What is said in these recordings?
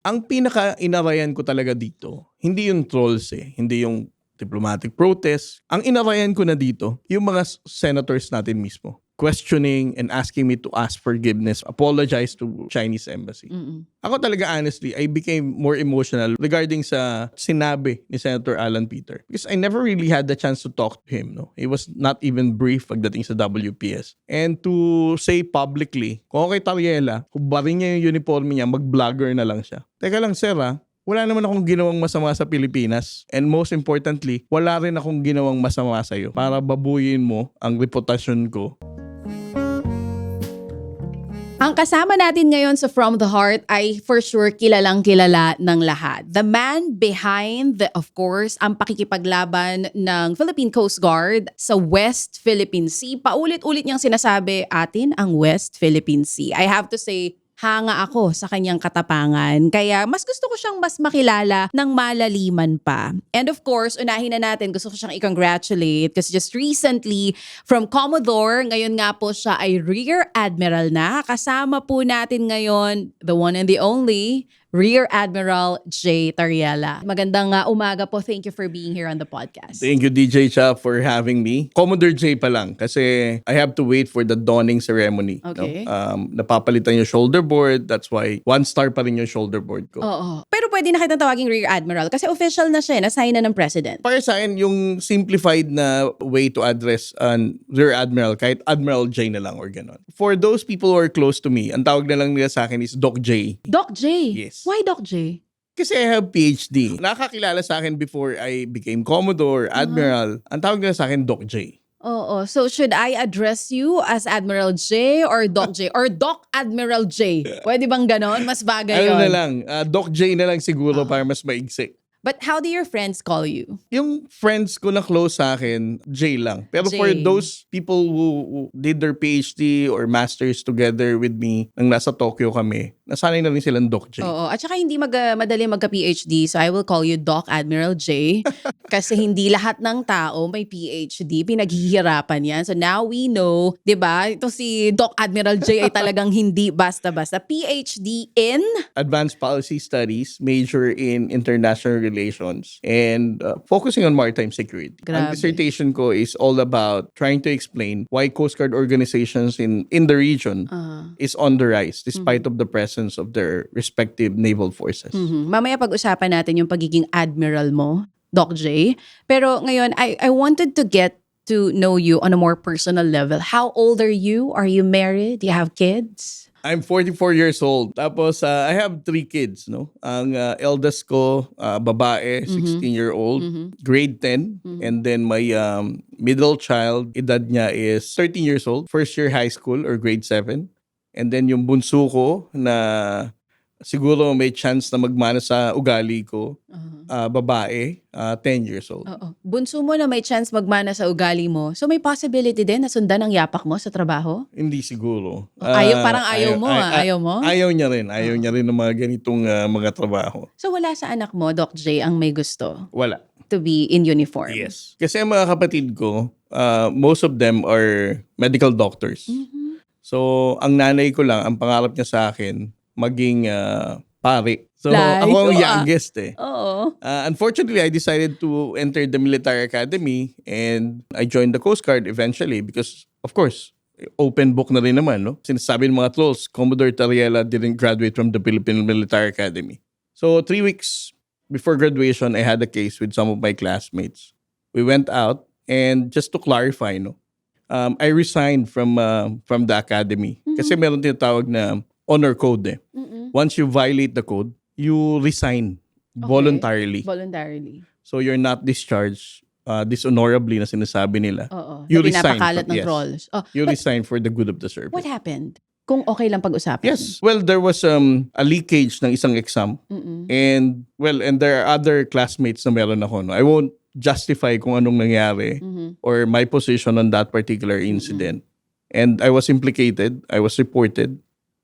Ang pinaka-inarayan ko talaga dito, hindi yung trolls hindi yung diplomatic protest. Ang inarayan ko na dito, yung mga senators natin mismo questioning and asking me to ask forgiveness, apologize to Chinese embassy. Ako talaga honestly, I became more emotional regarding sa sinabi ni Senator Alan Peter. Because I never really had the chance to talk to him. No? He was not even brief pagdating sa WPS. And to say publicly, kung kay Tariela, kung barin niya yung uniforme niya, mag-vlogger na lang siya. Teka lang sir wala naman akong ginawang masama sa Pilipinas. And most importantly, wala rin akong ginawang masama sa'yo para babuyin mo ang reputasyon ko. Ang kasama natin ngayon sa From the Heart ay for sure kilalang kilala ng lahat. The man behind, of course, ang pakikipaglaban ng Philippine Coast Guard sa West Philippine Sea. Paulit-ulit niyang sinasabi, atin ang West Philippine Sea. I have to say, hanga ako sa kanyang katapangan. Kaya mas gusto ko siyang mas makilala ng malaliman pa. And of course, unahin na natin, gusto ko siyang i-congratulate kasi just recently from Commodore, ngayon nga po siya ay Rear Admiral na. Kasama po natin ngayon, the one and the only, Rear Admiral J. Tariela. Magandang umaga po. Thank you for being here on the podcast. Thank you, DJ Cha, for having me. Commodore J pa lang kasi I have to wait for the dawning ceremony. Okay. No? Napapalitan yung shoulder board. That's why 1 star pa rin yung shoulder board ko. Oo. Pero pwede na kitang tawaging Rear Admiral kasi official na siya, na-sign na ng President. Para sa akin, yung simplified na way to address an Rear Admiral, kahit Admiral J na lang or ganon. For those people who are close to me, ang tawag na lang nila sa akin is Doc J. Doc J? Yes. Why Doc J? Kasi I have PhD. Nakakilala sa akin before I became Commodore, Admiral. Ang tawag nila sa akin, Doc J. Oo. So should I address you as Admiral J or Doc J? Or Doc Admiral J? Pwede bang ganon? Mas bagay Ano yun. na lang, Doc J na lang siguro para mas maigsi. But how do your friends call you? Yung friends ko na close sa akin, J lang. Pero J. for those people who did their PhD or masters together with me, nang nasa Tokyo kami, nasanay na rin silang Doc J. Oo. At saka hindi madali magka-PhD, so I will call you Doc Admiral J. Kasi hindi lahat ng tao may PhD. Pinaghihirapan yan. So now we know, di ba? Ito si Doc Admiral J ay talagang hindi basta-basta. PhD in? Advanced Policy Studies, major in International Relations, and focusing on maritime security. Ang Grabe. dissertation ko is all about trying to explain why Coast Guard organizations in the region is on the rise despite of the presence of their respective naval forces. Mamaya pag-usapan natin yung pagiging admiral mo, Doc J. Pero ngayon, I wanted to get to know you on a more personal level. How old are you? Are you married? Do you have kids? I'm 44 years old. Tapos, I have 3 kids, no? Ang eldest ko, babae, 16-year-old, grade 10. And then my middle child, edad niya is 13 years old, first year high school or grade 7. And then yung bunso ko na siguro may chance na magmana sa ugali ko, babae, 10 years old. Oo. Bunso mo na may chance magmana sa ugali mo. So may possibility din na sundan ang yapak mo sa trabaho? Hindi siguro. Parang ayaw mo. Ayaw mo? Ayaw niya rin. Ayaw niya rin ng mga ganitong mga trabaho. So wala sa anak mo, Doc J, ang may gusto Wala. to be in uniform? Yes. Kasi ang mga kapatid ko, most of them are medical doctors. So, ang nanay ko lang, ang pangarap niya sa akin, maging pare. So, Layo, ako ang youngest Oo. Unfortunately, I decided to enter the military academy and I joined the Coast Guard eventually because, of course, open book na rin naman, no? Sinasabi ng mga trolls, Commodore Tariela didn't graduate from the Philippine Military Academy. So, 3 weeks before graduation, I had a case with some of my classmates. We went out and just to clarify, no, I resigned from the academy. Kasi meron tinatawag na honor code Once you violate the code, you resign voluntarily. Voluntarily. So you're not discharged dishonorably na sinasabi nila. Oo. You Na resign. pinapakalat ng Yes. trolls. Oh, You but resign for the good of the service. what happened? Kung okay lang pag-usapan. Yes. Well, there was a leakage ng isang exam. And there are other classmates na meron ako. No? I won't justify kung anong nangyari or my position on that particular incident. And I was implicated. I was reported.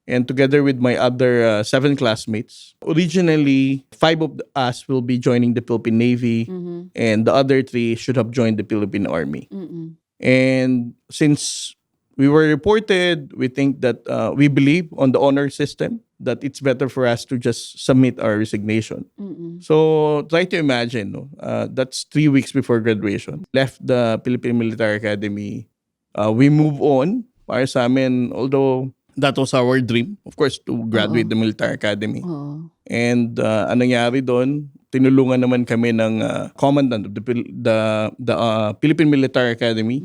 And together with my other 7 classmates, originally 5 of us will be joining the Philippine Navy and the other 3 should have joined the Philippine Army. And since we were reported. We think that we believe on the honor system that it's better for us to just submit our resignation. So try to imagine, no? That's 3 weeks before graduation. Left the Philippine Military Academy. We move on. Para sa amin, although that was our dream, of course, to graduate the Military Academy. And ang nangyari doon, tinulungan naman kami ng commandant of the Philippine Military Academy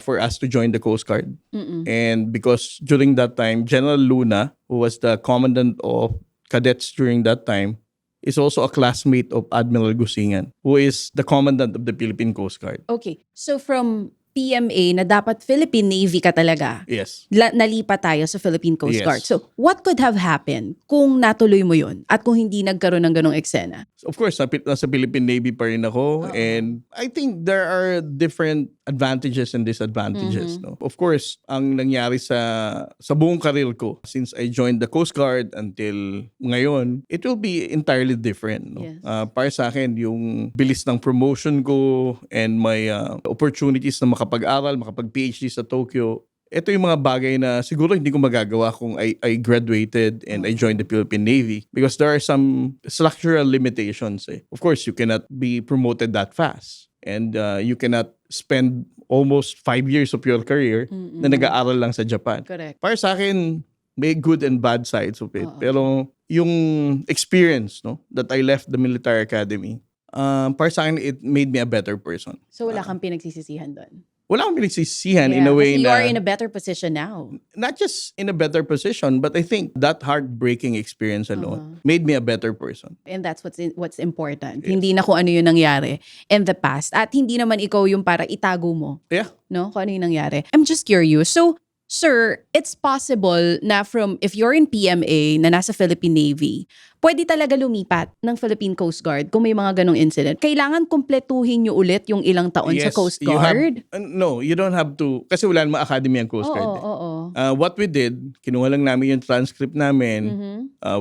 for us to join the Coast Guard. And because during that time, General Luna, who was the commandant of cadets during that time, is also a classmate of Admiral Gusingan, who is the commandant of the Philippine Coast Guard. Okay. So from PMA na dapat Philippine Navy ka talaga, Yes. nalipat tayo sa Philippine Coast Yes. Guard. So, what could have happened kung natuloy mo yun at kung hindi nagkaroon ng ganong eksena? Of course, nasa Philippine Navy pa rin ako. And I think there are different advantages and disadvantages. No? Of course, ang nangyari sa buong career ko, since I joined the Coast Guard until ngayon, it will be entirely different. No? Yes. Para sa akin, yung bilis ng promotion ko and my opportunities na makapag-aral, makapag-PhD sa Tokyo, ito yung mga bagay na siguro hindi ko magagawa kung I graduated and I joined the Philippine Navy because there are some structural limitations. Of course, you cannot be promoted that fast and you cannot spend almost 5 years of your career na nag-aaral lang sa Japan. Correct. Para sa akin, may good and bad sides of it. Pero yung experience that I left the military academy, para sa akin, it made me a better person. So, wala kang pinagsisisihan doon? Wala akong pinagsisihan in a way kasi you na are in a better position now. not just in a better position, but I think that heartbreaking experience alone made me a better person. And that's what's important. Hindi na kung ano yung nangyari in the past. At hindi naman ikaw yung para itago mo. Yeah. No? Kung ano yung nangyari. I'm just curious. So, sir, it's possible na if you're in PMA na nasa Philippine Navy, pwede talaga lumipat ng Philippine Coast Guard kung may mga ganong incident. Kailangan kumpletuhin nyo ulit yung ilang taon sa Coast you have- Guard? no, you don't have to. Kasi wala namang academy ang Coast Guard. Oo. What we did, kinuha lang namin yung transcript namin.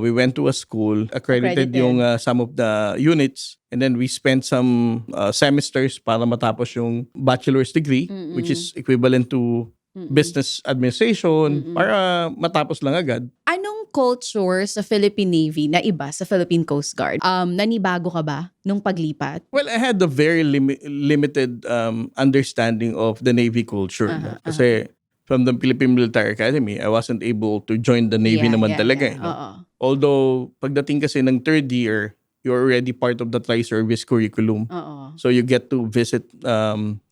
We went to a school, accredited yung some of the units. And then we spent some semesters para matapos yung bachelor's degree, which is equivalent to business administration, para matapos lang agad. Anong culture sa Philippine Navy na iba sa Philippine Coast Guard? Nanibago ka ba nung paglipat? Well, I had a very limited understanding of the Navy culture. No? Kasi from the Philippine Military Academy, I wasn't able to join the Navy naman talaga. No? Although, pagdating kasi ng third year, you're already part of the tri-service curriculum. So you get to visit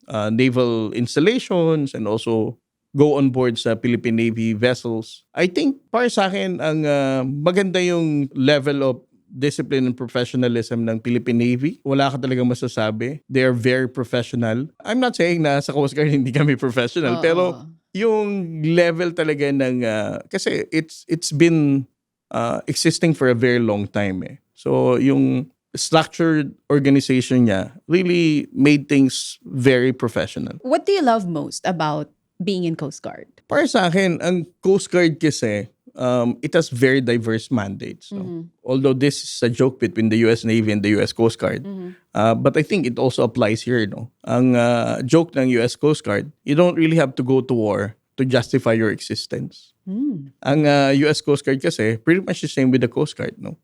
naval installations and also go on board sa Philippine Navy vessels. I think para sa akin ang maganda yung level of discipline and professionalism ng Philippine Navy. Wala ka talagang masasabi. They are very professional. I'm not saying na sa Coast Guard hindi kami professional, pero yung level talaga ng kasi it's been existing for a very long time eh. So yung structured organization niya really made things very professional. What do you love most about being in Coast Guard? Para sa akin, ang Coast Guard kasi, it has very diverse mandates. No? Although this is a joke between the US Navy and the US Coast Guard. But I think it also applies here. No? Ang joke ng US Coast Guard, you don't really have to go to war to justify your existence. Ang US Coast Guard kasi, pretty much the same with the Coast Guard. No?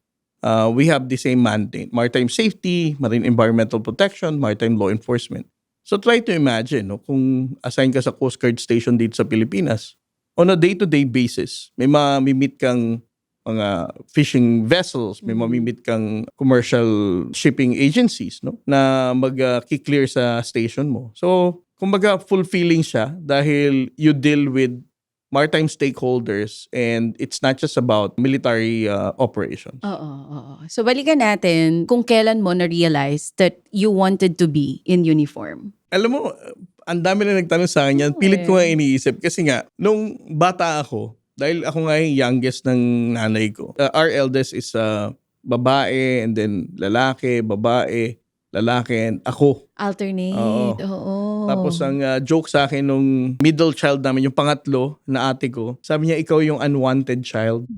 We have the same mandate. Maritime safety, marine environmental protection, maritime law enforcement. So try to imagine, no, kung assign ka sa Coast Guard station dito sa Pilipinas, on a day-to-day basis, may mamimit kang mga fishing vessels, may mamimit kang commercial shipping agencies, no, na mag-clear sa station mo. So, kumbaga fulfilling siya dahil you deal with maritime stakeholders and it's not just about military operations. Oo. So balikan natin kung kailan mo na-realize that you wanted to be in uniform. Alam mo, ang dami na nagtanong sa akin yan. Pilit ko nga iniisip kasi nga, nung bata ako, dahil ako nga yung youngest ng nanay ko, our eldest is babae and then lalaki, babae, lalaki, and ako. Alternate. Oo. Tapos ang joke sa akin nung middle child namin, yung pangatlo na ate ko, sabi niya, ikaw yung unwanted child.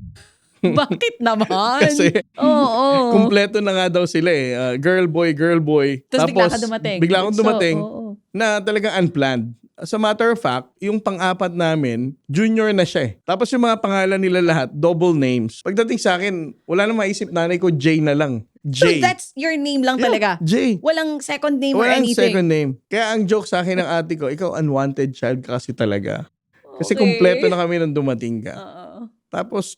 Bakit naman? Kasi Oo. kumpleto na nga daw sila eh. Girl, boy. Tapos bigla ka dumating. Bigla akong dumating So, na talagang unplanned. As a matter of fact, yung pang-apat namin, junior na siya eh. Tapos yung mga pangalan nila lahat, double names. Pagdating sa akin, wala na maisip, nanay ko, Jay na lang. So Jay. that's your name lang talaga? Jay. Walang second name or Walang anything? second name. Kaya ang joke sa akin ng ate ko, ikaw unwanted child ka kasi talaga. Kasi Okay. kumpleto na kami nung dumating ka. Tapos,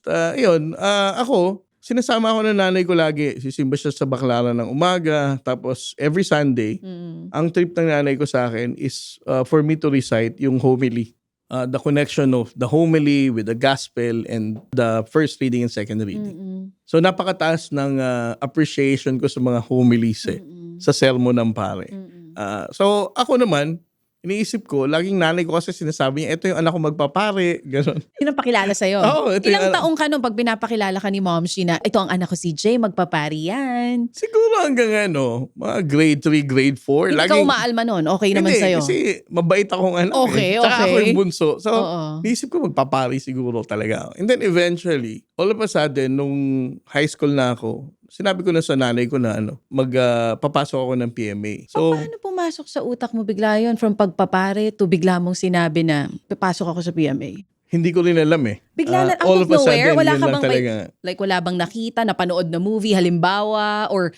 ako, sinasama ako ng nanay ko lagi. Sisimba siya sa Baclaran ng umaga. Tapos, every Sunday, ang trip ng nanay ko sa akin is for me to recite yung homily. The connection of the homily with the gospel and the first reading and second reading. So, napakataas ng appreciation ko sa mga homilies sa sermon ng pare. So, ako naman, iniisip ko, laging nanay ko kasi sinasabi niya, ito yung anak ko magpapare, gano'n. Yun ang pakilala sa'yo. Oo, ito Ilang yung taong ka nung pag pinapakilala ka ni Mom Shi na, ito ang anak ko si Jay, magpapari yan. Siguro hanggang mga grade 3, grade 4. Hindi ka umaalma nun, okay naman Hindi, sa'yo. kasi mabait akong anak. Okay, Tsaka okay. ako yung bunso. So, Oo. naisip ko magpapari siguro talaga ako. And then eventually, all of a sudden, nung high school na ako, sinabi ko na sa nanay ko na papasok ako ng PMA. So, Paano pumasok sa utak mo bigla yun from pagpapare to bigla mong sinabi na papasok ako sa PMA? hindi ko rin alam eh. Bigla na out All of a nowhere, sudden, wala yun ka lang bang talaga. like wala bang nakita, napanood na movie halimbawa or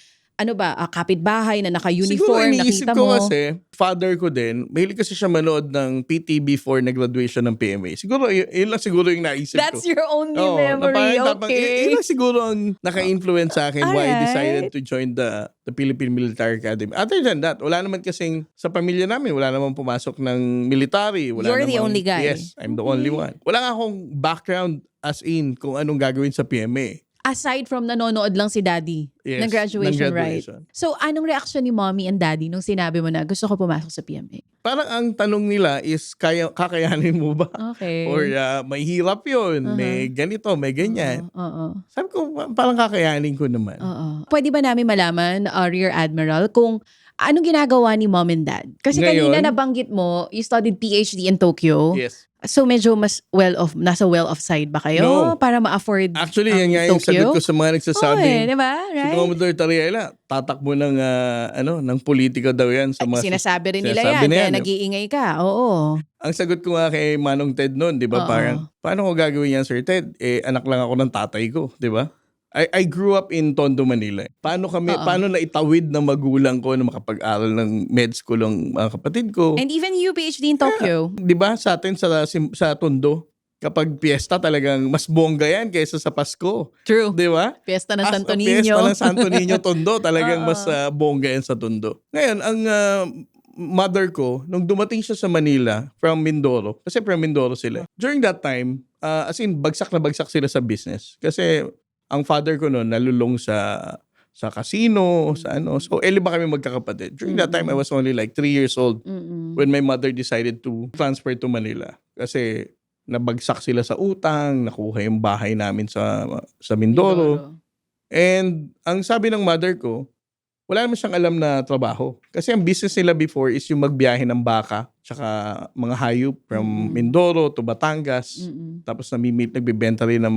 ano ba, kapitbahay na Siguro naka-uniform, iniisip nakita ko mo? kasi, father ko din, mahilig kasi siya manood ng PTB4 na graduation ng PMA. Siguro, yun lang siguro yung naisip That's ko. your only Oo, na memory, parang tapang, okay? yun lang siguro ang naka-influence sa akin why I Alright. decided to join the Philippine Military Academy. Other than that, wala naman kasing sa pamilya namin, wala naman pumasok ng military. Wala You're the namang- only guy. Yes, I'm the only one. Wala nga akong background as in kung anong gagawin sa PMA. Aside from nanonood lang si daddy Yes, ng graduation, ng right? graduation. So, anong reaction ni mommy and daddy nung sinabi mo na gusto ko pumasok sa PMA? Parang ang tanong nila is, kakayanin mo ba? Okay. Or may hirap yun, may ganito, may ganyan. Oo. Sabi ko, parang kakayanin ko naman. Oo. Pwede ba namin malaman, Rear Admiral, kung anong ginagawa ni mom and dad? Kasi Ngayon? kanina nabanggit mo, you studied PhD in Tokyo. Yes. So medyo mas nasa well-off side ba kayo? No. Para ma-afford Actually, ang yan nga yung Tokyo? sagot ko sa mga nagsasabi. Oo, di ba? Si Right? Commodore Tariela, tatakbo ng, ng politika daw yan sa mga... Sinasabi rin nila sinasabi yan, na kaya eh. nag-iingay ka. Oo. Ang sagot ko nga kay Manong Ted noon, di ba? Oo. Parang, paano ko gagawin yan, Sir Ted? Anak lang ako ng tatay ko, di ba? I grew up in Tondo, Manila. Paano na itawid ng magulang ko na makapag-aral ng med school ng mga kapatid ko? And even you, PhD in Tokyo. Di ba sa atin sa Tondo, kapag piyesta talagang mas bongga yan kaysa sa Pasko. True. Di ba? Fiesta ng Santo Fiesta Niño. ng Santo Niño Tondo, talagang Oo. mas bongga yan sa Tondo. Ngayon, ang mother ko, nung dumating siya sa Manila from Mindoro, kasi from Mindoro sila. During that time, as in, bagsak na bagsak sila sa business. Kasi ang father ko noon nalulong sa casino, sa ano. So, ba kami magkakapatid. During that time, I was only like 3 years old when my mother decided to transfer to Manila. Kasi nabagsak sila sa utang, nakuha yung bahay namin sa Mindoro. And ang sabi ng mother ko, wala naman siyang alam na trabaho. Kasi ang business nila before is yung magbiyahe ng baka, tsaka mga hayop from Mindoro to Batangas. Tapos nagbibenta rin ng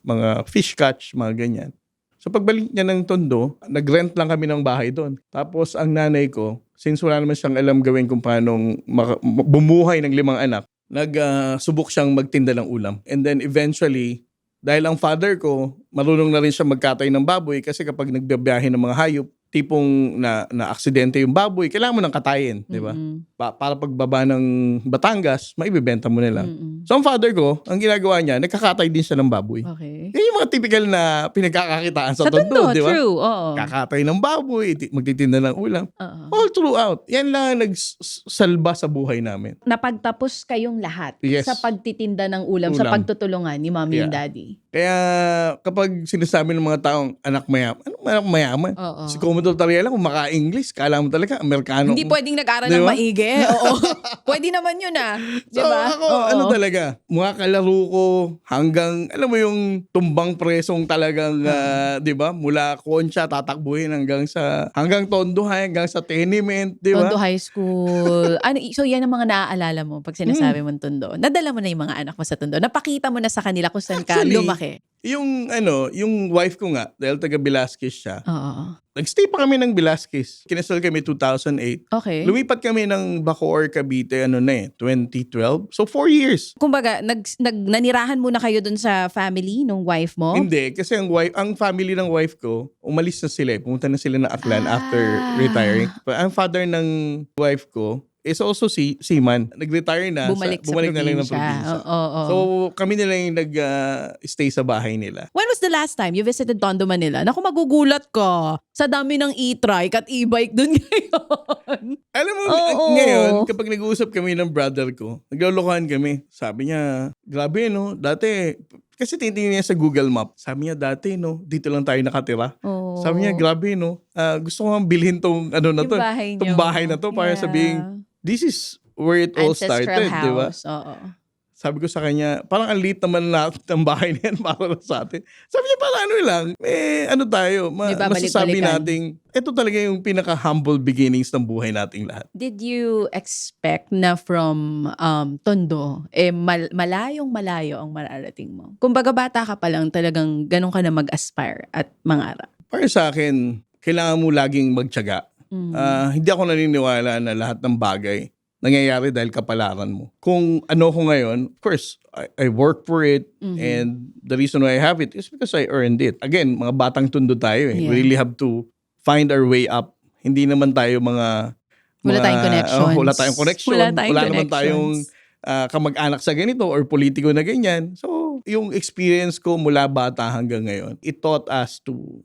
mga fish catch, mga ganyan. So pagbalik niya ng Tondo, nag-rent lang kami ng bahay doon. Tapos ang nanay ko, since wala naman siyang alam gawin kung paano bumuhay ng 5 anak, nagsubok siyang magtinda ng ulam. And then eventually, dahil ang father ko, marunong na rin siya magkatay ng baboy kasi kapag nagbibiyahe ng mga hayop, tipong na aksidente yung baboy, kailangan mo nang katayin, di ba? Para pagbaba ng Batangas, maibibenta mo nila. So ang father ko, ang ginagawa niya, nagkakatay din siya ng baboy. Okay. Yan yung mga typical na pinagkakakitaan sa Sa Tondo, Tondo, di ba? true. Oo. Kakatay ng baboy, magtitinda ng ulam. Oo. All throughout. Yan lang ang nagsalba sa buhay namin. Napagtapos kayong lahat Yes. sa pagtitinda ng ulam, sa Ulam. pagtutulungan ni mommy and Yeah. daddy. Kaya kapag sinasabi ng mga taong anak mayaman, anong anak mayaman? Oo. Si Commodore Tariela, kung maka-English, kala mo talaga, Amerikano. Hindi pwedeng nag-aral Di ng ba? maigi. Oo. Pwede naman yun Di So ba? ako, Oo. ano talaga, mga kalaro ko hanggang, alam mo yung tumbang presong talagang, di ba? Mula Concha, tatakbuhin hanggang Tondo High, hanggang sa tenement, di ba? Tondo High School. So yan ang mga naaalala mo pag sinasabi mong Tondo. Nadala mo na yung mga anak mo sa Tondo. Napakita mo na sa kanila kung saan ka Actually, lumaki. Yung wife ko nga, dahil taga Velasquez siya, Oo. nagstay pa kami ng Velasquez. Kinasal kami 2008. Okay. Lumipat kami ng Bacoor, Cavite, 2012. So 4 years. Kumbaga, nanirahan muna kayo dun sa family nung wife mo? Hindi, kasi ang family ng wife ko, umalis na sila. Pumunta na sila ng Aklan after Ah. retiring. But ang father ng wife ko is also seaman. Nag-retire na. Bumalik sa na lang ng probinsya. probinsya. Oo. So kami nila yung nag-stay sa bahay nila. When was the last time you visited Tondo, Manila? Naku, magugulat ka. Sa dami ng e-trike at e-bike dun ngayon. Alam mo, Oo. ngayon, kapag nag-uusap kami ng brother ko, naglolokohan kami. Sabi niya, grabe no, dati, kasi tinitingnan niya sa Google Map. Sabi niya, dati no, dito lang tayo nakatira. Oo. Sabi niya, grabe no, gusto ko nga bilhin tong Yung bahay tong niyo. bahay na to para Yeah. sabihing, this is where it all Ancestral started, di ba? house. Oo. Sabi ko sa kanya, parang ang liit naman ng bahay na yan para lang sa atin. Sabi niya, parang ano lang, tayo, Di ba, masasabi balik-balikan? nating, ito talaga yung pinaka-humble beginnings ng buhay nating lahat. Did you expect na from Tondo, malayong malayo ang mararating mo? Kumbaga bata ka pa lang, talagang ganun ka na mag-aspire at mangarap. Para sa akin, kailangan mo laging magtiyaga. Hindi ako naniniwala na lahat ng bagay nangyayari dahil kapalaran mo. Kung ano ko ngayon, of course, I work for it and the reason why I have it is because I earned it. Again, mga batang Tondo tayo eh. Yeah. We really have to find our way up. Hindi naman tayo Wala tayong connections. Wala tayong connection. Wala tayong naman tayong kamag-anak sa ganito or politiko na ganyan. So, yung experience ko mula bata hanggang ngayon, it taught us to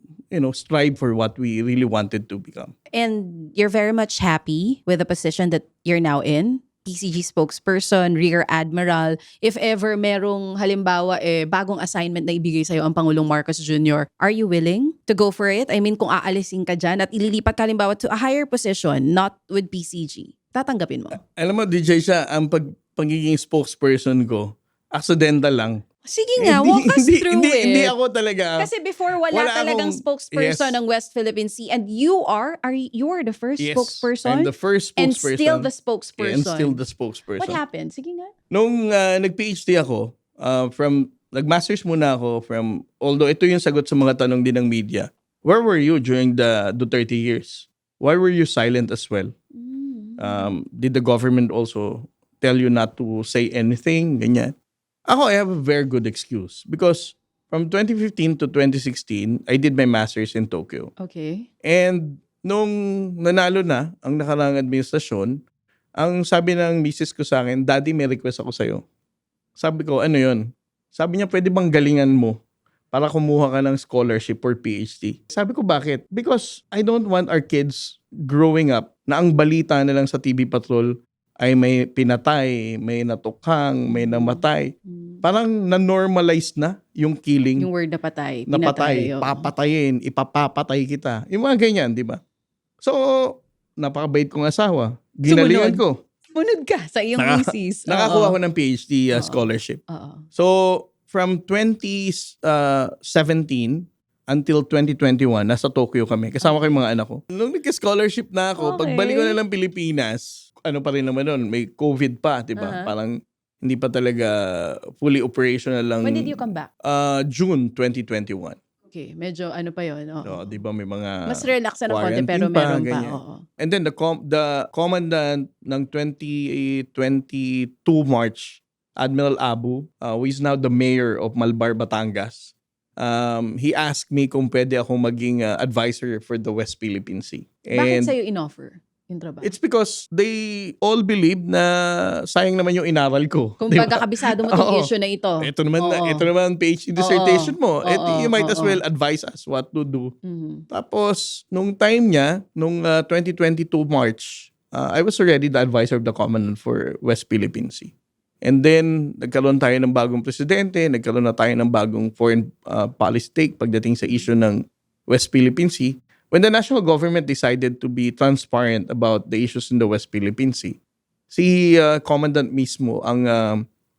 strive for what we really wanted to become. And you're very much happy with the position that you're now in? PCG spokesperson, Rear Admiral. If ever merong halimbawa bagong assignment na ibigay sa'yo ang Pangulong Marcos Jr., are you willing to go for it? I mean, kung aalisin ka dyan at ililipat ka halimbawa to a higher position, not with PCG, tatanggapin mo? Alam mo, DJ siya, ang pagiging spokesperson ko, accidental lang. Sige nga, walk us through it. Hindi ako talaga. Kasi before, wala talagang spokesperson ng West Philippine Sea. And you are the first spokesperson? I'm the first spokesperson. And still the spokesperson. And still the spokesperson. What happened? Sige nga. Nung nag-PhD ako, nag-masters muna ako although ito yung sagot sa mga tanong din ng media, where were you during the Duterte years? Why were you silent as well? Did the government also tell you not to say anything? Ganyan. Ako, I have a very good excuse because from 2015 to 2016, I did my master's in Tokyo. Okay. And nung nanalo na ang nakaraang administrasyon, ang sabi ng misis ko sa akin, Daddy, may request ako sa'yo. Sabi ko, ano yun? Sabi niya, pwede bang galingan mo para kumuha ka ng scholarship or PhD? Sabi ko, bakit? Because I don't want our kids growing up na ang balita na lang sa TV Patrol ay may pinatay, may natukhang, may namatay. Parang na-normalize na yung killing. Yung word na patay. Napatay, pinatay, papatayin, ipapapatay kita. Yung mga ganyan, di ba? So, napakabait kong asawa. Ginalingan ko. Sumunod ka sa iyong misis. Nakakuha ko ng PhD scholarship. Oo. So, from 2017 until 2021, nasa Tokyo kami. Kasama ko yung mga anak ko. Nung nagka-scholarship na ako, Okay. pagbalik ko na ng Pilipinas, ano pa rin naman nun, may COVID pa, di ba? Parang hindi pa talaga fully operational lang. When did you come back? June 2021. Okay, medyo ano pa yon. So, di ba may mga Mas relax na konti quarantine pero pa, meron pa. ganyan. Oo. And then the commandant ng 2022 March, Admiral Abu, who is now the mayor of Malbar, Batangas, he asked me kung pwede akong maging advisor for the West Philippine Sea. Bakit And sa'yo in-offer yung trabaho? it's because they all believe na sayang naman yung inaral ko. Kung Di baga ba? kabisado mo itong Oo. issue na ito. Ito naman, Oo. ito naman PhD dissertation mo. Oo. You might as Oo. well advise us what to do. Mhm. Tapos, nung time niya, nung 2022 March, I was already the advisor of the Commandant for West Philippine Sea. And then, nagkaroon tayo ng bagong presidente, nagkaroon na tayo ng bagong foreign policy take pagdating sa issue ng West Philippine Sea. When the national government decided to be transparent about the issues in the West Philippine Sea, si Commandant mismo ang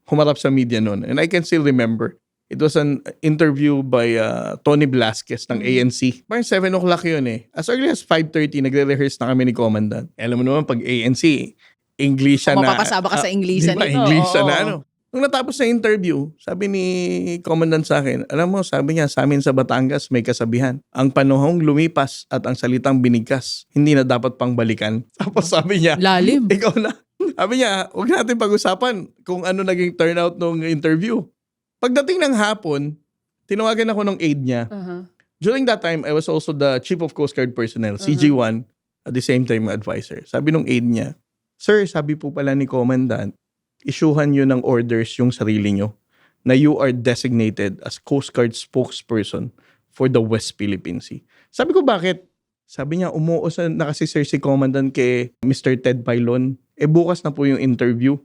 humarap sa media noon. And I can still remember, it was an interview by Tony Velasquez ng ANC. Parang 7 o'clock yun eh. As early as 5:30, nagre-rehearse na kami ni Commandant. Alam mo naman, pag ANC, English na. Mapapasaba ka sa English Di ba? nito. English Oo. na ano. Nung natapos na interview, sabi ni Commandant sa akin, alam mo, sabi niya, sa amin sa Batangas may kasabihan. Ang panahong lumipas at ang salitang binigkas, hindi na dapat pang balikan. Tapos sabi niya, Lalim. ikaw na. Sabi niya, huwag natin pag-usapan kung ano naging turnout ng interview. Pagdating ng hapon, tinawagan ako ng aide niya. Uh-huh. During that time, I was also the Chief of Coast Guard Personnel, CG1, at the same time advisor. Sabi nung aide niya, Sir, sabi po pala ni Commandant, isyuhan nyo ng orders yung sarili nyo na you are designated as Coast Guard spokesperson for the West Philippine Sea. Sabi ko, bakit? Sabi niya, umuusan na kasi sir si Commandant kay Mr. Ted Filon. Bukas na po yung interview.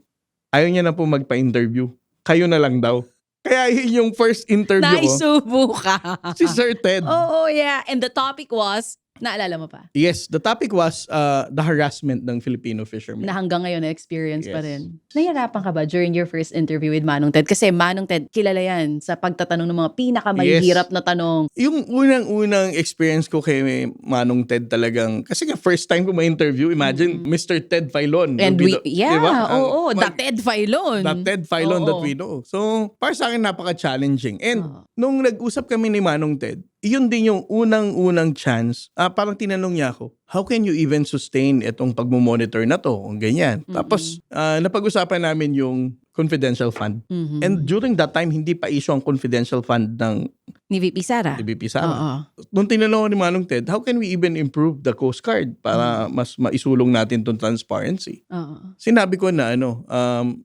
Ayaw niya na po magpa-interview. Kayo na lang daw. Kaya yun yung first interview ko. Naisubo ka. Si Sir Ted. Oo, yeah. And the topic was, naalala mo pa? Yes, the topic was the harassment ng Filipino fishermen. Na hanggang ngayon na-experience pa Yes. rin. Nahihirapan ka ba during your first interview with Manong Ted? Kasi Manong Ted, kilala yan sa pagtatanong ng mga pinakamahihirap na tanong. Yung unang-unang experience ko kay Manong Ted talagang, kasi nga first time ko ma-interview, imagine Mr. Ted Filon. And Would be yeah, oo, the mag- Ted Filon. The Ted Filon that Oo. we know. So, para sa akin napaka-challenging. And Oo. nung nag-usap kami ni Manong Ted, yun din yung unang-unang chance. Parang tinanong niya ako, how can you even sustain itong pagmumonitor na to? Kung ganyan. Tapos, napag-usapan namin yung confidential fund. Mhm. And during that time, hindi pa issue ang confidential fund ng Ni VP Sara. DBP Sara. Oo. Nung tinanong ko ni Manong Ted, how can we even improve the Coast Guard para mas maisulong natin itong transparency? Oo. Sinabi ko na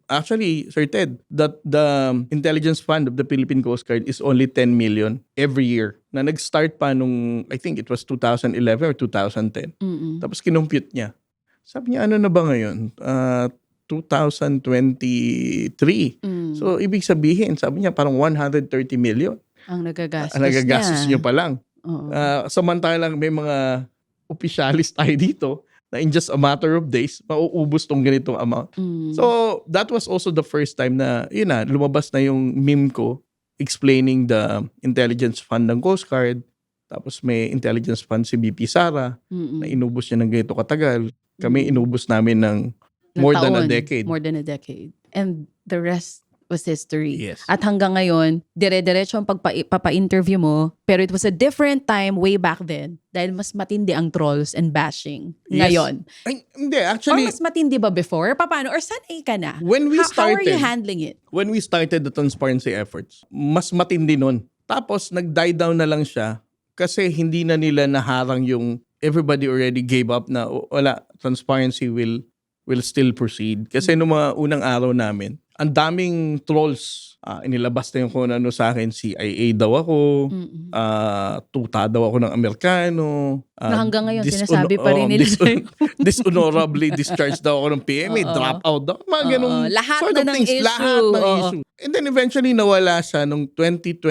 actually, Sir Ted, that the intelligence fund of the Philippine Coast Guard is only 10 million every year. Na nag-start pa nung, I think it was 2011 or 2010. Mm-mm. Tapos kinompute niya. Sabi niya, ano na ba ngayon? 2023. Mm. So, ibig sabihin, sabi niya, parang 130 million. Ang nagagastos Ang nagagastos niya. niyo pa lang. Oo. Samantalang may mga opisyalis tayo dito na in just a matter of days, mauubos tong ganitong amount. Mm. So, that was also the first time na, yun na, lumabas na yung meme ko explaining the intelligence fund ng Coast Guard. Tapos may intelligence fund si BP Sara Mm-mm. na inubos niya ng ganito katagal. Kami inubos namin ng Ng more than a taon. decade. More than a decade. And the rest was history. Yes. At hanggang ngayon, dire-diretso ang papa-interview mo, pero it was a different time way back then dahil mas matindi ang trolls and bashing Yes. ngayon. Ay, hindi, Or actually, mas matindi ba before? Paano? Or sanay ka na? when we How are you started, handling it? when we started the transparency efforts, mas matindi nun. Tapos, nag-die down na lang siya kasi hindi na nila naharang yung everybody already gave up na wala, transparency will still proceed. Kasi nung mga unang araw namin, ang daming trolls. Inilabas na yung kung ano sa akin, CIA daw ako, Mm-mm. tuta daw ako ng Amerikano. Na hanggang ngayon, sinasabi pa rin nila sa'yo. Dishonorably discharged daw ako ng PMA, Oo. drop out daw. Mga ganung Lahat sort na of ng things, issue. lahat ng Oo. issue. And then eventually nawala siya nung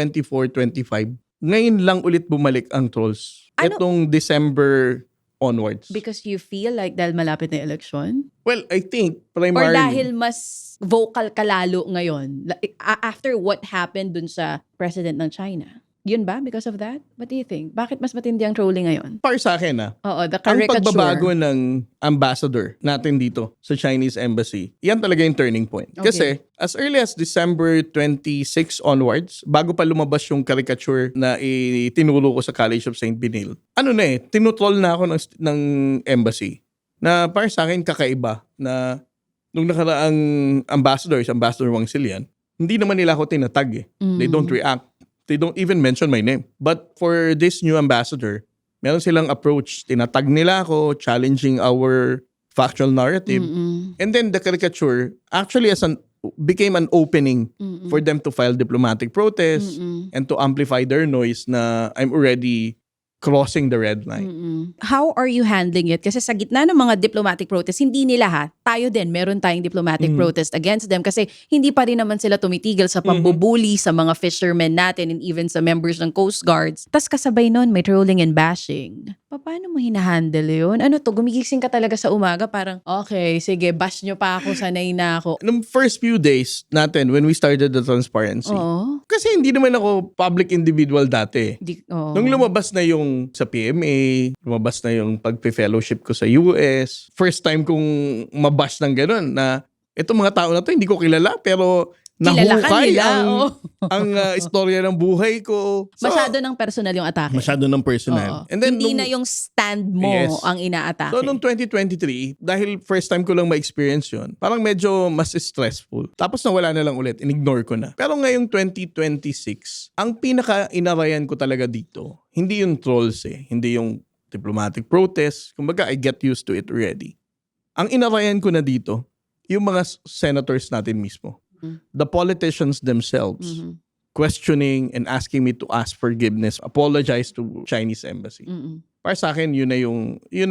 2024-25. Ngayon lang ulit bumalik ang trolls. Ano- Itong December onwards. Because you feel like dahil malapit na election? Well, I think Or primarily dahil mas vocal ka lalo ngayon? After what happened dun sa president ng China? Yun ba? Because of that? What do you think? Bakit mas matindi ang trolling ngayon? para sa akin Oo, the ang caricature. pagbabago ng ambassador natin dito sa Chinese Embassy, yan talaga yung turning point. Kasi as early as December 26 onwards, bago pa lumabas yung caricature na itinuro ko sa College of St. Benil, tinutroll na ako ng embassy na para sa akin kakaiba na nung nakaraang ambassador Wang Silian, hindi naman nila ako tinatag eh. They don't react. They don't even mention my name. But for this new ambassador, meron silang approach. Tinatag nila ako, challenging our factual narrative. Mm-mm. And then the caricature actually became an opening Mm-mm. for them to file diplomatic protests Mm-mm. and to amplify their noise na I'm already crossing the red line. Mm-mm. How are you handling it? Kasi sa gitna ng mga diplomatic protest, hindi nila tayo din, meron tayong diplomatic protest against them kasi hindi pa rin naman sila tumitigil sa pambubuli sa mga fishermen natin and even sa members ng Coast Guards. Tas kasabay nun, may trolling and bashing. Paano mo hinahandle yun? Ano to, gumigising ka talaga sa umaga, parang, okay, sige, bash nyo pa ako, sanay na ako. Nung first few days natin when we started the transparency, Oo. kasi hindi naman ako public individual dati. Oo. Nung lumabas na yung sa PMA, lumabas na yung pag-fellowship ko sa US, first time kong mabash ng ganun na itong mga tao na to hindi ko kilala pero Kilala ka nahukay nila, ang istorya ng buhay ko. So, masyado ng personal yung atake. masyado ng personal. Oo. And then, Hindi nung- na yung stand mo Yes. ang inaatake. So, noong 2023, dahil first time ko lang ma-experience yun, parang medyo mas stressful. Tapos nawala na lang ulit, in-ignore ko na. Pero ngayong 2026, ang pinaka-inarayan ko talaga dito, hindi yung trolls hindi yung diplomatic protest. Kumbaga, I get used to it already. Ang inarayan ko na dito, yung mga senators natin mismo. The politicians themselves questioning and asking me to ask forgiveness, apologize to Chinese embassy. Para sa akin, yun na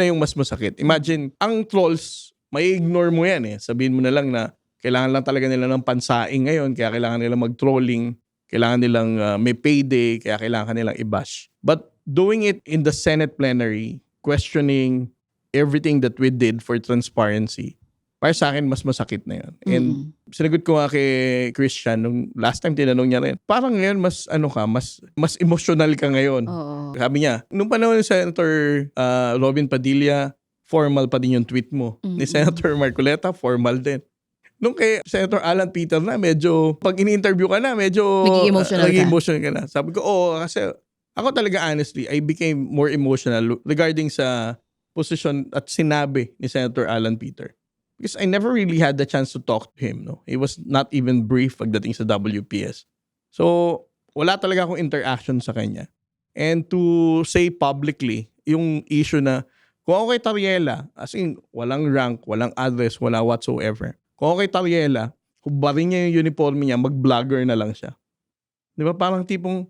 yung mas masakit. Imagine, ang trolls, may ignore mo yan Sabihin mo na lang na kailangan lang talaga nila ng pansaing ngayon, kaya kailangan nilang mag-trolling, kailangan nilang may payday, kaya kailangan nilang i-bash. But doing it in the Senate plenary, questioning everything that we did for transparency, para sa akin, mas masakit na yun. And sinagot ko nga kay Christian, nung last time tinanong niya rin, parang ngayon mas emotional ka ngayon. Oo. Sabi niya, nung panahon ni Senator Robin Padilla, formal pa din yung tweet mo. Ni Senator Marcoleta, formal din. Nung kay Senator Alan Peter na, medyo, pag ini-interview ka na, medyo Naging emotional ka na. Sabi ko, kasi ako talaga honestly, I became more emotional regarding sa position at sinabi ni Senator Alan Peter. Because I never really had the chance to talk to him. No? He was not even brief pagdating sa WPS. So, wala talaga akong interaction sa kanya. And to say publicly, yung issue na, kung ako kay Tariela, as in, walang rank, walang address, wala whatsoever. Kung ako kay Tariela, hubarin niya yung uniforme niya, mag-vlogger na lang siya. Di ba? Parang tipong,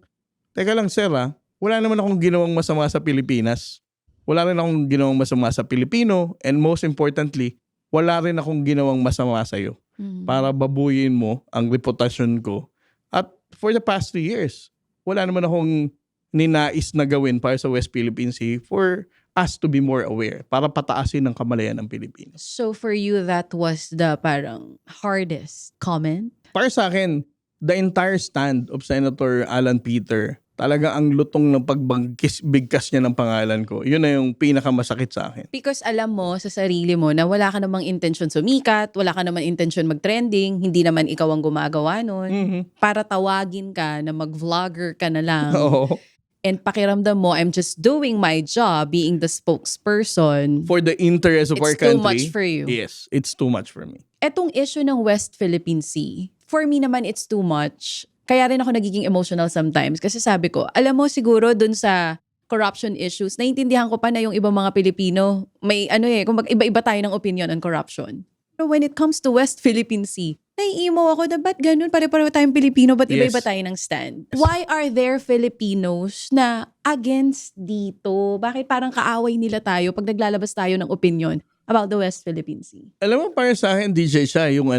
teka lang sir wala naman akong ginawang masama sa Pilipinas. Wala rin akong ginawang masama sa Pilipino. And most importantly, wala rin akong ginawang masama sa'yo para babuyin mo ang reputasyon ko. At for the past 3 years, wala naman akong ninais na gawin para sa West Philippine Sea for us to be more aware, para pataasin ang kamalayan ng Pilipinas. So for you, that was the parang hardest comment? Para sa akin, the entire stand of Senator Alan Peter, talaga ang lutong ng pagbigkas niya ng pangalan ko. Yun na yung pinakamasakit sa akin. Because alam mo sa sarili mo na wala ka namang intention sumikat, wala ka namang intention mag-trending, hindi naman ikaw ang gumagawa nun. Para tawagin ka na mag-vlogger ka na lang. Oo. And pakiramdam mo, I'm just doing my job being the spokesperson. For the interest of our It's too country. much for you. Yes, it's too much for me. Etong issue ng West Philippine Sea, for me naman it's too much. Kaya rin ako nagiging emotional sometimes. Kasi sabi ko, alam mo siguro dun sa corruption issues, naiintindihan ko pa na yung ibang mga Pilipino, may kung iba-iba tayo ng opinion on corruption. Pero when it comes to West Philippine Sea, naiimo ako na ba't ganun? Pare-pareho tayong Pilipino, ba't iba-iba tayo ng stand? Why are there Filipinos na against dito? Bakit parang kaaway nila tayo pag naglalabas tayo ng opinion about the West Philippine Sea? Alam mo, para sa akin, DJ siya, yung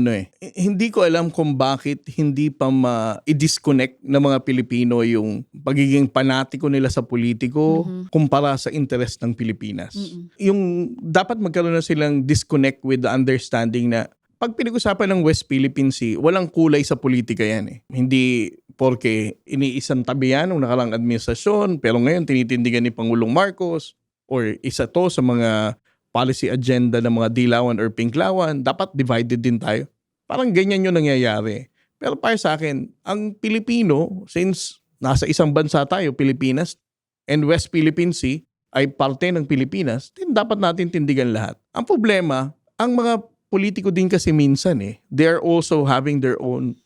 hindi ko alam kung bakit hindi pa i-disconnect ng mga Pilipino yung pagiging panatiko nila sa politiko kumpara sa interest ng Pilipinas. Yung dapat magkaroon na silang disconnect with the understanding na pag pinag-usapan ng West Philippine Sea, walang kulay sa politika yan Hindi porke iniisang tabi yan ng nakarang administrasyon, pero ngayon tinitindigan ni Pangulong Marcos, or isa to sa mga policy agenda ng mga dilawan or pinklawan, dapat divided din tayo. Parang ganyan yung nangyayari. Pero para sa akin, ang Pilipino, since nasa isang bansa tayo, Pilipinas, and West Philippine Sea ay parte ng Pilipinas, din dapat natin tindigan lahat. Ang problema, ang mga politiko din kasi minsan they are also having their own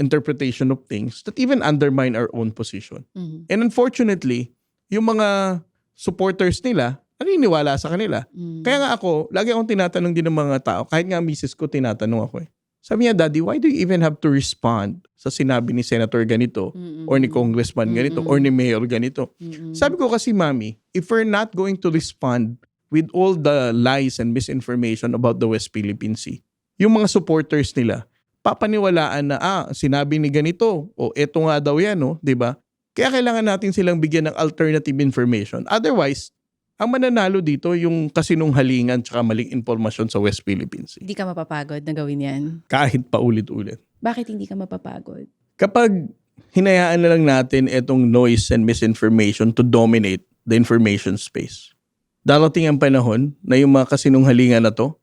interpretation of things that even undermine our own position. And unfortunately, yung mga supporters nila, naniniwala sa kanila. Kaya nga ako, lagi akong tinatanong din ng mga tao, kahit nga misis ko, tinatanong ako Sabi niya, Daddy, why do you even have to respond sa sinabi ni Senator ganito, or ni Congressman ganito, or ni Mayor ganito? Sabi ko kasi, Mami, if we're not going to respond with all the lies and misinformation about the West Philippine Sea, yung mga supporters nila, papaniwalaan na, sinabi ni ganito, o eto nga daw yan, di ba? Kaya kailangan natin silang bigyan ng alternative information. Otherwise, ang mananalo dito yung kasinunghalingan tsaka maling impormasyon sa West Philippines. Hindi ka mapapagod na gawin yan? Kahit paulit-ulit. Bakit hindi ka mapapagod? Kapag hinayaan na lang natin itong noise and misinformation to dominate the information space, darating ang panahon na yung mga kasinunghalingan na to,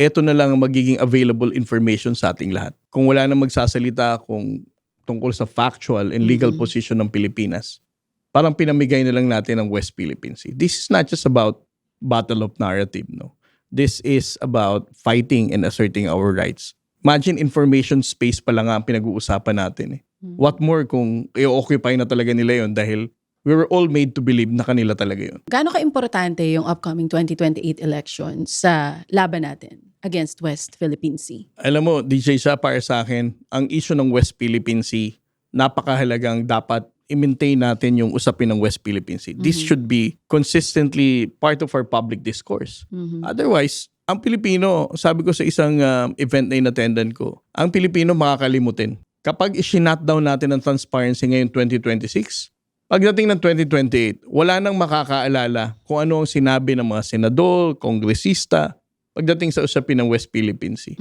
eto na lang ang magiging available information sa ating lahat. Kung wala na magsasalita kung tungkol sa factual and legal position ng Pilipinas, parang pinamigay na lang natin ang West Philippine Sea. This is not just about battle of narrative, no? This is about fighting and asserting our rights. Imagine information space pa lang ang pinag-uusapan natin eh. What more kung i-occupy na talaga nila yon dahil we were all made to believe na kanila talaga yon. Gaano ka-importante yung upcoming 2028 elections sa laban natin against West Philippine Sea? Alam mo, DJ siya para sa akin, ang issue ng West Philippine Sea, napakahalagang dapat i-maintain natin yung usapin ng West Philippine Sea. This should be consistently part of our public discourse. Otherwise, ang Pilipino, sabi ko sa isang event na in-attendan ko, ang Pilipino makakalimutin. Kapag i-shut down natin ang transparency ngayon 2026, pagdating ng 2028, wala nang makakaalala kung ano ang sinabi ng mga senador, kongresista, pagdating sa usapin ng West Philippine Sea.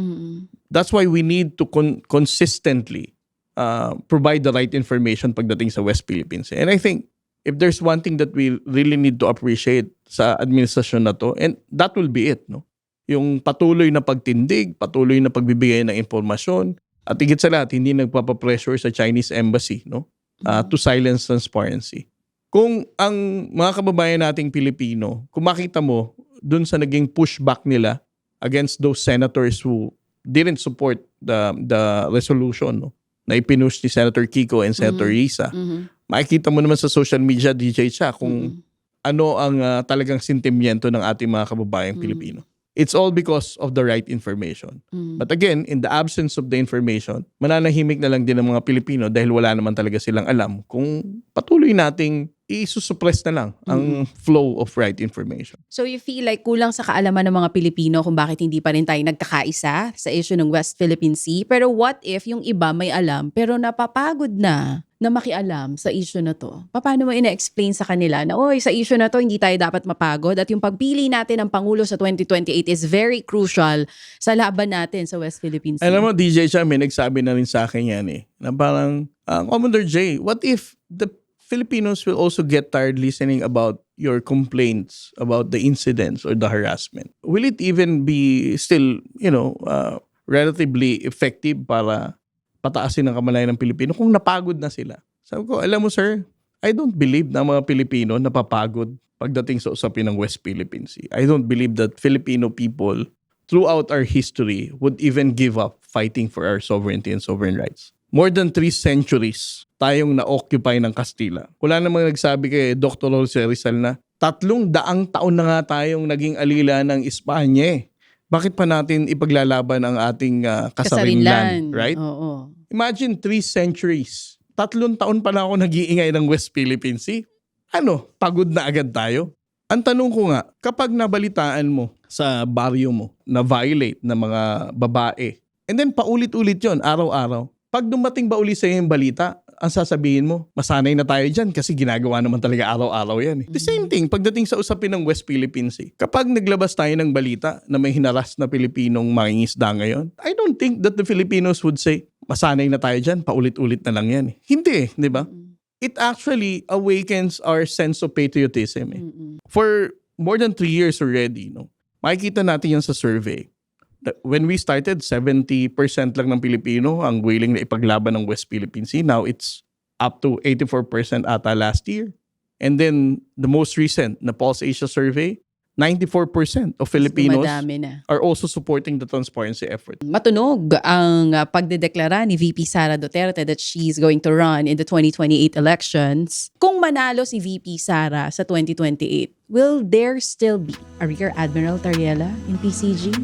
That's why we need to consistently provide the right information pagdating sa West Philippine Sea. And I think if there's one thing that we really need to appreciate sa administrasyon na to, and that will be it, no? Yung patuloy na pagtindig, patuloy na pagbibigay ng impormasyon, at higit sa lahat, hindi nagpapapressure sa Chinese embassy, no? To silence transparency. Kung ang mga kababayan nating Pilipino, kung makita mo dun sa naging pushback nila against those senators who didn't support the resolution, no, na ipinush ni Senator Kiko and Senator Risa, makikita mo naman sa social media, DJ Cha, kung ano ang talagang sentimiento ng ating mga kababayang Pilipino. It's all because of the right information. But again, in the absence of the information, mananahimik na lang din ang mga Pilipino dahil wala naman talaga silang alam kung patuloy nating isusuppress na lang ang flow of right information. So you feel like kulang sa kaalaman ng mga Pilipino kung bakit hindi pa rin tayo nagkakaisa sa issue ng West Philippine Sea? Pero what if yung iba may alam pero napapagod na makialam sa issue na to? Paano mo ina-explain sa kanila na, oy, sa issue na to, hindi tayo dapat mapagod at yung pagpili natin ng Pangulo sa 2028 is very crucial sa laban natin sa West Philippine Sea? Alam mo, DJ Cha, may nagsabi na rin sa akin yan eh, na parang, Commander J, what if the Filipinos will also get tired listening about your complaints about the incidents or the harassment? Will it even be still, relatively effective para pataasin ang kamalayan ng Pilipino kung napagod na sila? Sabi ko, alam mo sir, I don't believe na mga Pilipino napapagod pagdating sa usapin ng West Philippine Sea. I don't believe that Filipino people throughout our history would even give up fighting for our sovereignty and sovereign rights. More than 3 centuries tayong na-occupy ng Kastila. Wala namang nagsabi kay Dr. Jose Rizal na 300 taon na nga tayong naging alila ng Espanya. Bakit pa natin ipaglalaban ang ating kasarinlan, right? Oo. Imagine 3 centuries. 3 taon pa na ako nag-iingay ng West Philippine Sea. Ano, pagod na agad tayo? Ang tanong ko nga, kapag nabalitaan mo sa baryo mo na violate ng mga babae, and then paulit-ulit yon araw-araw, pag dumating ba uli sa'yo yung balita, ang sasabihin mo, masanay na tayo dyan kasi ginagawa naman talaga araw-araw yan. The same thing, pagdating sa usapin ng West Philippine Sea, kapag naglabas tayo ng balita na may hinaras na Pilipinong mangingisda ngayon, I don't think that the Filipinos would say, masanay na tayo dyan, paulit-ulit na lang yan. Hindi, di ba? It actually awakens our sense of patriotism. For more than 3 years already, makikita natin yan sa survey. When we started, 70% lang ng Pilipino ang willing na ipaglaban ng West Philippine Sea. Now, it's up to 84% ata last year. And then, the most recent na Pulse Asia survey, 94% of Filipinos are also supporting the transparency effort. Matunog ang pagdedeklara ni VP Sara Duterte that she's going to run in the 2028 elections. Kung manalo si VP Sara sa 2028, will there still be a Rear Admiral Tariela in PCG?